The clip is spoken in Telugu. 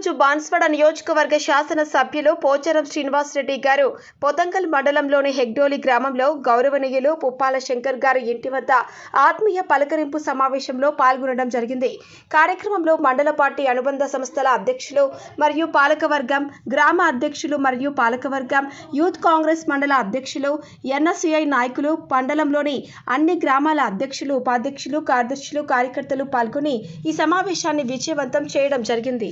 రోజు బాన్స్వాడ నియోజకవర్గ శాసన సభ్యులు పోచారం శ్రీనివాసరెడ్డి గారు పొతంగల్ మండలంలోని హెగ్డోలి గ్రామంలో గౌరవనీయులు పుప్పాల శంకర్ గారి ఇంటి వద్ద ఆత్మీయ పలకరింపు సమావేశంలో పాల్గొనడం జరిగింది. కార్యక్రమంలో మండల పార్టీ అనుబంధ సంస్థల అధ్యక్షులు మరియు పాలకవర్గం, గ్రామ అధ్యక్షులు మరియు పాలకవర్గం, యూత్ కాంగ్రెస్ మండల అధ్యక్షులు, ఎన్ఎస్యుఐ నాయకులు, మండలంలోని అన్ని గ్రామాల అధ్యక్షులు, ఉపాధ్యక్షులు, కార్యదర్శులు, కార్యకర్తలు పాల్గొని ఈ సమావేశాన్ని విజయవంతం చేయడం జరిగింది.